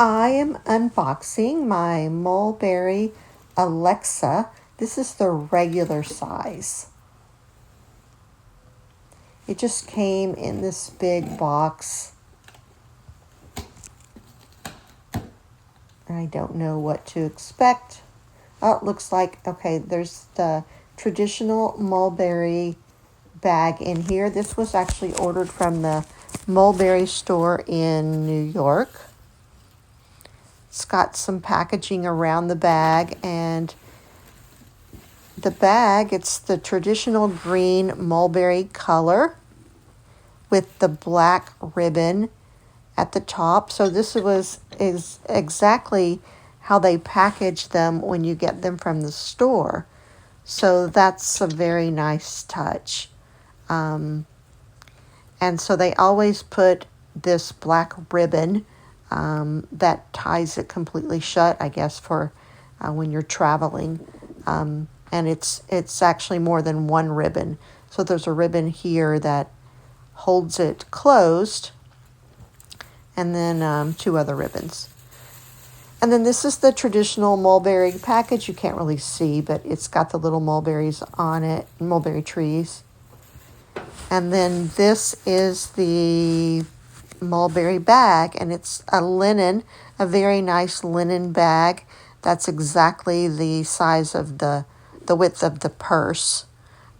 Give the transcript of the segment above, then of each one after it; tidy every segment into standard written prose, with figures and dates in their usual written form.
I am unboxing my Mulberry Alexa. This is the regular size. It just came in this big box. I don't know what to expect. Oh, it looks like, okay, there's the traditional Mulberry bag in here. This was actually ordered from the Mulberry store in New York. It's got some packaging around the bag, and the bag, it's the traditional green mulberry color with the black ribbon at the top. So this is exactly how they package them when you get them from the store. So that's a very nice touch. And so they always put this black ribbon that ties it completely shut, I guess, for when you're traveling. And it's actually more than one ribbon. So there's a ribbon here that holds it closed, and then two other ribbons. And then this is the traditional mulberry package. You can't really see, but it's got the little mulberries on it, mulberry trees. And then this is the mulberry bag, and it's a linen, a very nice linen bag. That's exactly the size of the width of the purse.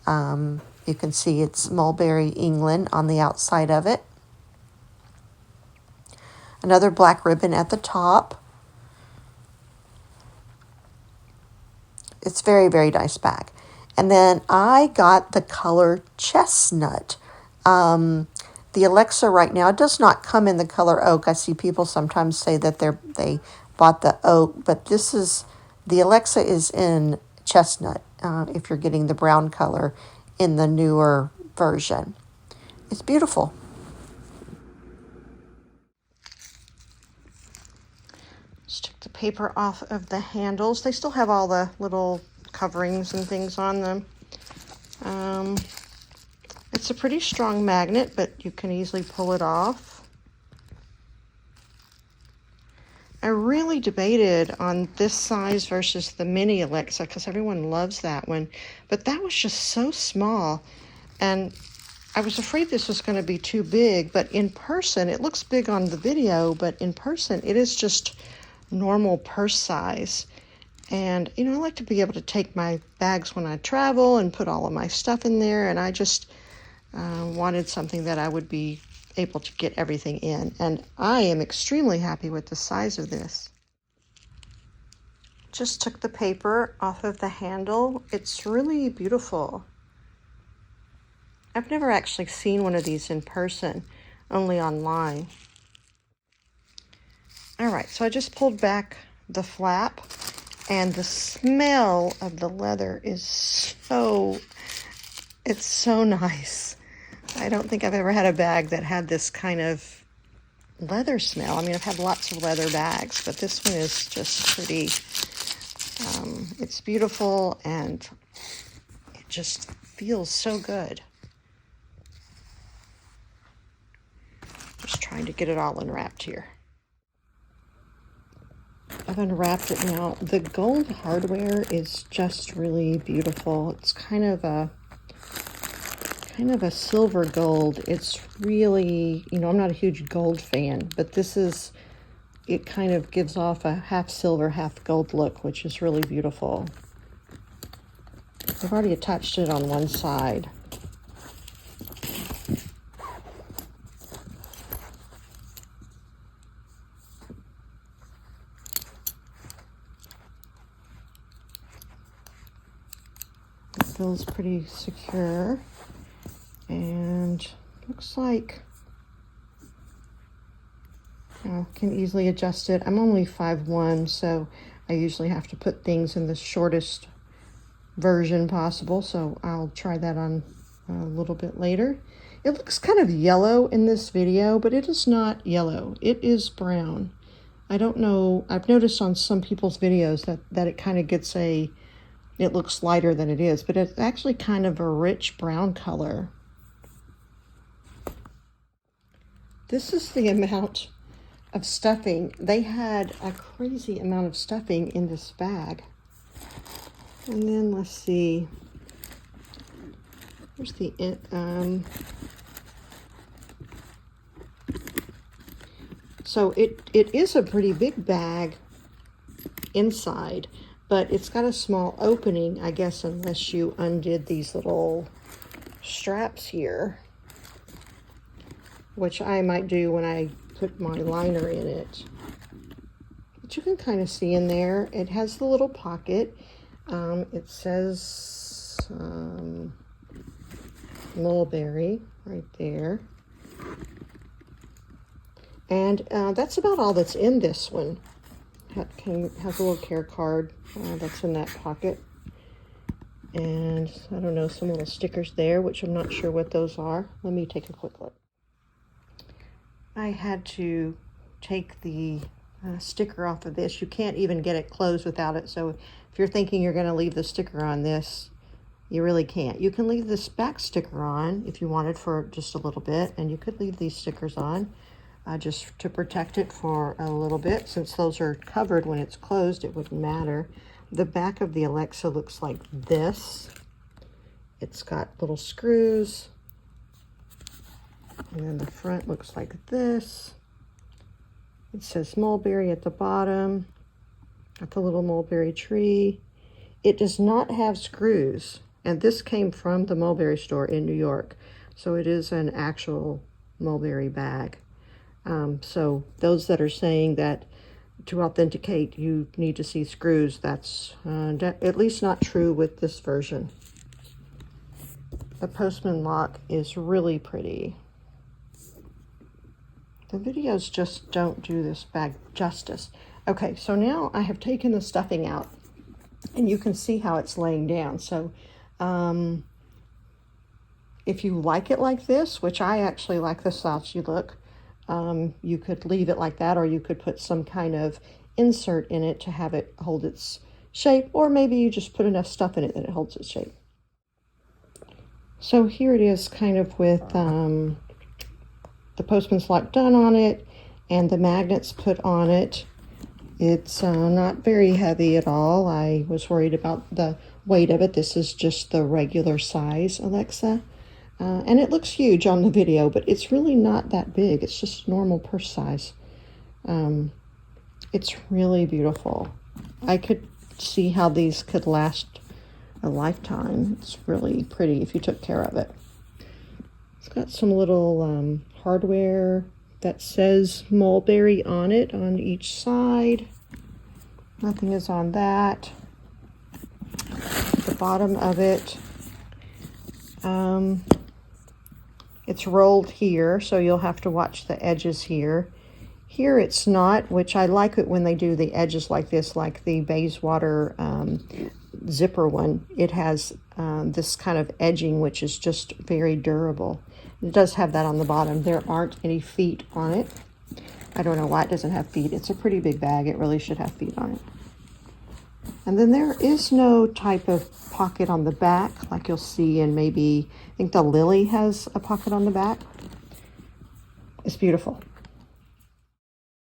You can see it's Mulberry, England on the outside of it. Another black ribbon at the top. It's very, very nice bag. And then I got the color Chestnut. The Alexa right now does not come in the color oak. I see people sometimes say that they bought the oak, but the Alexa is in Chestnut if you're getting the brown color in the newer version. It's beautiful. Just took the paper off of the handles. They still have all the little coverings and things on them. It's a pretty strong magnet, but you can easily pull it off. I really debated on this size versus the mini Alexa because everyone loves that one, but that was just so small, and I was afraid this was going to be too big. But in person, it looks big on the video, but in person it is just normal purse size. And I like to be able to take my bags when I travel and put all of my stuff in there, and I just wanted something that I would be able to get everything in, and I am extremely happy with the size of this. Just took the paper off of the handle. It's really beautiful. I've never actually seen one of these in person, only online. All right, so I just pulled back the flap, and the smell of the leather is it's so nice. I don't think I've ever had a bag that had this kind of leather smell. I mean, I've had lots of leather bags, but this one is just pretty, it's beautiful, and it just feels so good. Just trying to get it all unwrapped here. I've unwrapped it now. The gold hardware is just really beautiful. It's kind of a silver gold. It's really, I'm not a huge gold fan, but it kind of gives off a half silver, half gold look, which is really beautiful. I've already attached it on one side. It feels pretty secure. And looks like I can easily adjust it. I'm only 5'1", so I usually have to put things in the shortest version possible, so I'll try that on a little bit later. It looks kind of yellow in this video, but it is not yellow. It is brown. I don't know. I've noticed on some people's videos that it kind of gets it looks lighter than it is, but it's actually kind of a rich brown color. This is the amount of stuffing. They had a crazy amount of stuffing in this bag. And then let's see. Here's the so it is a pretty big bag inside, but it's got a small opening, I guess, unless you undid these little straps here, which I might do when I put my liner in it. But you can kind of see in there, it has the little pocket. It says Mulberry right there. And that's about all that's in this one. Has a little care card that's in that pocket. And I don't know, some little stickers there, which I'm not sure what those are. Let me take a quick look. I had to take the sticker off of this. You can't even get it closed without it. So if you're thinking you're going to leave the sticker on this, you really can't. You can leave this back sticker on if you wanted for just a little bit, and you could leave these stickers on just to protect it for a little bit. Since those are covered when it's closed, it wouldn't matter. The back of the Alexa looks like this. It's got little screws. And then the front looks like this. It says Mulberry at the bottom. Got the little mulberry tree. It does not have screws. And this came from the Mulberry store in New York. So it is an actual Mulberry bag. So those that are saying that to authenticate you need to see screws, that's at least not true with this version. The postman lock is really pretty. The videos just don't do this bag justice. Okay, so now I have taken the stuffing out, and you can see how it's laying down. So if you like it like this, which I actually like the slouchy look, you could leave it like that, or you could put some kind of insert in it to have it hold its shape, or maybe you just put enough stuff in it that it holds its shape. So here it is, kind of with the postman's lock done on it and the magnets put on it. It's not very heavy at all. I was worried about the weight of it. This is just the regular size Alexa. And it looks huge on the video, but it's really not that big. It's just normal purse size. It's really beautiful. I could see how these could last a lifetime. It's really pretty if you took care of it. It's got some little hardware that says Mulberry on it on each side. Nothing is on that. The bottom of it, it's rolled here, so you'll have to watch the edges here. Here it's not, which I like it when they do the edges like this, like the Bayswater zipper one. It has this kind of edging, which is just very durable. It does have that on the bottom. There aren't any feet on it. I don't know why it doesn't have feet. It's a pretty big bag. It really should have feet on it. And then there is no type of pocket on the back, like you'll see in maybe, I think the Lily has a pocket on the back. It's beautiful.